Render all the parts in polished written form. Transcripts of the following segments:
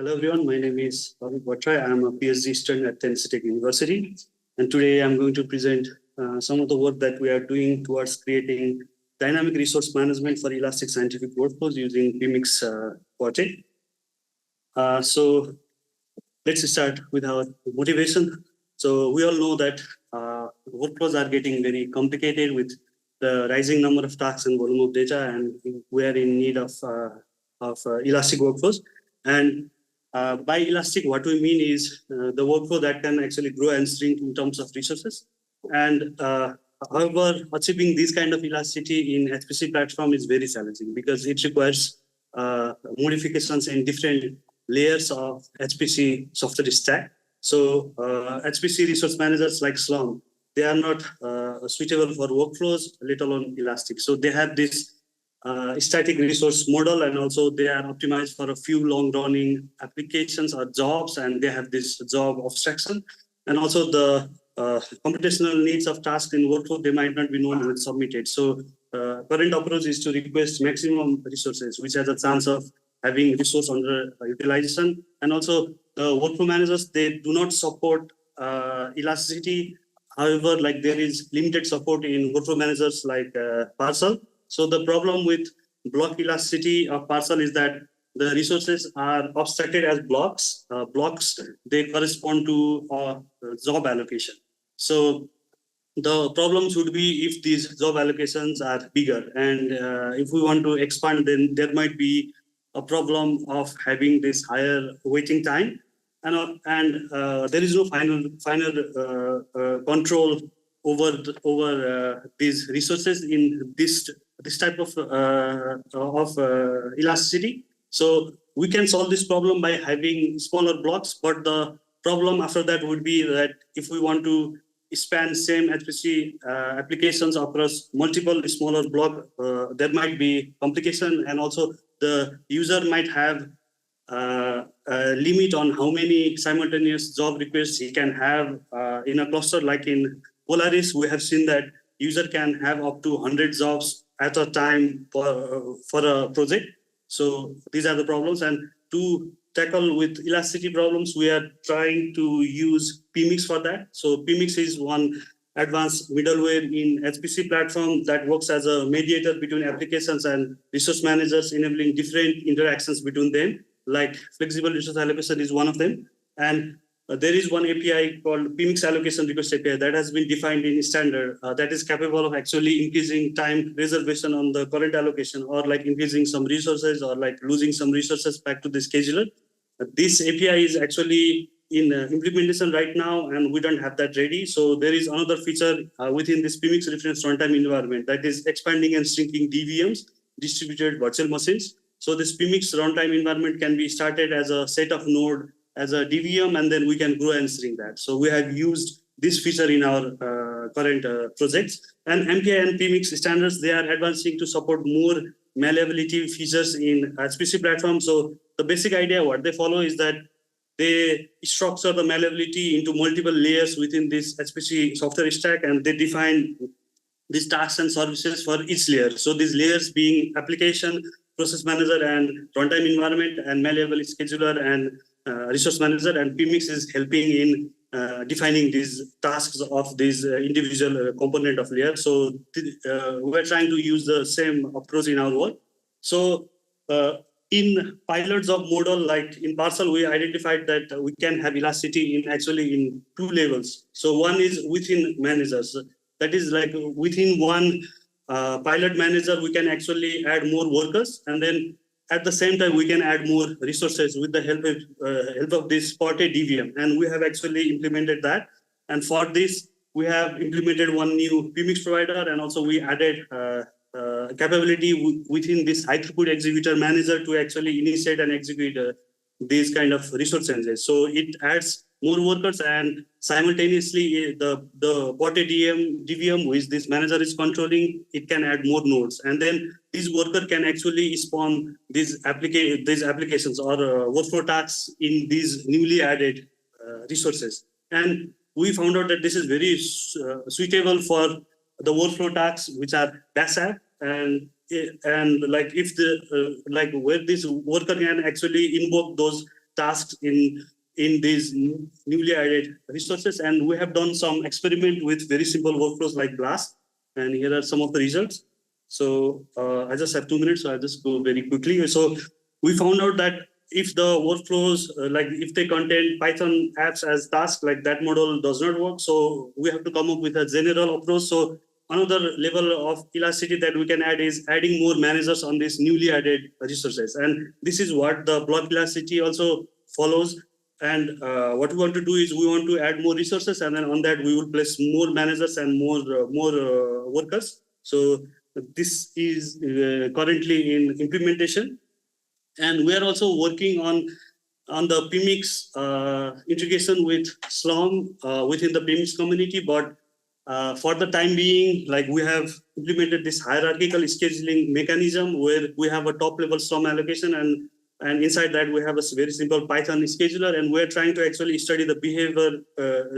Hello everyone, my name is Bhattarai. I am a PhD student at Tennessee Tech University, and today I'm going to present some of the work that we are doing towards creating dynamic resource management for elastic scientific workflows using PMIx PRRTE. So let's start with our motivation. So we all know that workflows are getting very complicated with the rising number of tasks and volume of data, and we are in need of elastic workflows. And by elastic, what we mean is the workflow that can actually grow and shrink in terms of resources. And however, achieving this kind of elasticity in HPC platform is very challenging because it requires modifications in different layers of HPC software stack. So HPC resource managers like Slurm, they are not suitable for workflows, let alone elastic. So they have this static resource model, and also they are optimized for a few long-running applications or jobs, and they have this job abstraction. And also the computational needs of tasks in workflow, they might not be known when submitted. So current approach is to request maximum resources, which has a chance of having resource under utilization. And also the workflow managers, they do not support elasticity. However, like there is limited support in workflow managers like Parcel. So the problem with block elasticity of Parcel is that the resources are abstracted as blocks. Blocks, they correspond to job allocation. So the problem should be if these job allocations are bigger. And if we want to expand, then there might be a problem of having this higher waiting time. And there is no final control over these resources in this type of elasticity. So we can solve this problem by having smaller blocks, but the problem after that would be that if we want to span same HPC applications across multiple smaller blocks, there might be complication, and also the user might have a limit on how many simultaneous job requests he can have in a cluster. Like in Polaris, we have seen that user can have up to 100 jobs at a time for a project. So these are the problems, and to tackle with elasticity problems, we are trying to use PMIx for that. So PMIx is one advanced middleware in HPC platform that works as a mediator between applications and resource managers, enabling different interactions between them. Like flexible resource allocation is one of them. And there is one API called PMIx allocation request API that has been defined in standard that is capable of actually increasing time reservation on the current allocation, or like increasing some resources, or like losing some resources back to the scheduler. This API is actually in implementation right now, and we don't have that ready. So there is another feature within this PMIx reference runtime environment that is expanding and shrinking DVMs, distributed virtual machines. So this PMIx runtime environment can be started as a set of node as a DVM, and then we can grow and shrink that. So we have used this feature in our current projects. And MPI and PMIx standards, they are advancing to support more malleability features in HPC platform. So the basic idea what they follow is that they structure the malleability into multiple layers within this HPC software stack, and they define these tasks and services for each layer. So these layers being application, process manager, and runtime environment, and malleable scheduler, and resource manager. And PMIx is helping in defining these tasks of these individual component of layer. So we're trying to use the same approach in our work. So in pilot job model, like in Parcel, we identified that we can have elasticity in actually in two levels. So one is within managers. That is like within one pilot manager, we can actually add more workers, and then at the same time, we can add more resources with the help of this PRRTE DVM. And we have actually implemented that. And for this, we have implemented one new PMIx provider, and also we added capability within this high throughput executor manager to actually initiate and execute these kind of resource changes. So it adds more workers, and simultaneously the PRRTE DVM, which this manager is controlling, it can add more nodes. And then this worker can actually spawn these applications or workflow tasks in these newly added resources. And we found out that this is very suitable for the workflow tasks which are dash app, and like if the like where this worker can actually invoke those tasks in these newly added resources. And we have done some experiment with very simple workflows like Blast. And here are some of the results. So I just have 2 minutes, so I'll just go very quickly. So we found out that if the workflows, like if they contain Python apps as tasks, like that model does not work. So we have to come up with a general approach. So another level of elasticity that we can add is adding more managers on these newly added resources. And this is what the block elasticity also follows. And what we want to do is we want to add more resources, and then on that we will place more managers and more workers. So this is currently in implementation. And we are also working on the PMIx integration with Slurm within the PMIx community. But for the time being, like we have implemented this hierarchical scheduling mechanism where we have a top level Slurm allocation, and inside that we have a very simple Python scheduler, and we're trying to actually study the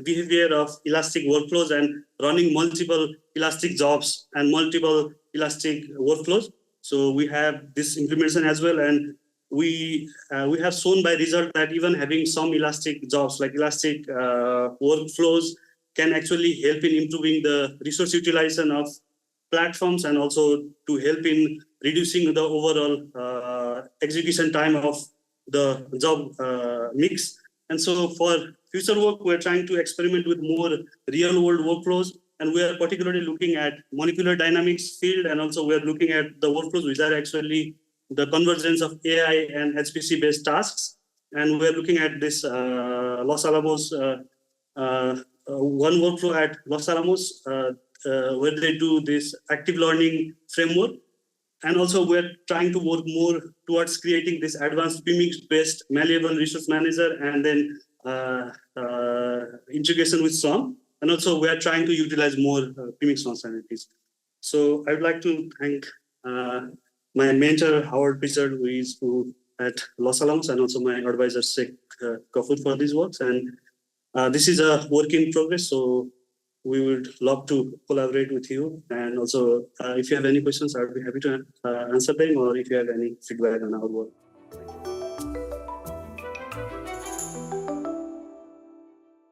behavior of elastic workflows and running multiple elastic jobs and multiple elastic workflows. So we have this implementation as well, and we have shown by result that even having some elastic jobs like elastic workflows can actually help in improving the resource utilization of platforms, and also to help in reducing the overall execution time of the job mix. And so for future work, we're trying to experiment with more real world workflows, and we are particularly looking at molecular dynamics field, and also we're looking at the workflows which are actually the convergence of AI and HPC based tasks. And we're looking at this Los Alamos, one workflow at Los Alamos where they do this active learning framework. And also we're trying to work more towards creating this advanced PMIx based malleable resource manager, and then integration with Slurm. And also we're trying to utilize more PMIx functionalities. So I would like to thank my mentor, Howard Pritchard, who is at Los Alamos, and also my advisor, Sheikh Kafur, for these works. And this is a work in progress, so we would love to collaborate with you. And also, if you have any questions, I would be happy to answer them, or if you have any feedback on our work.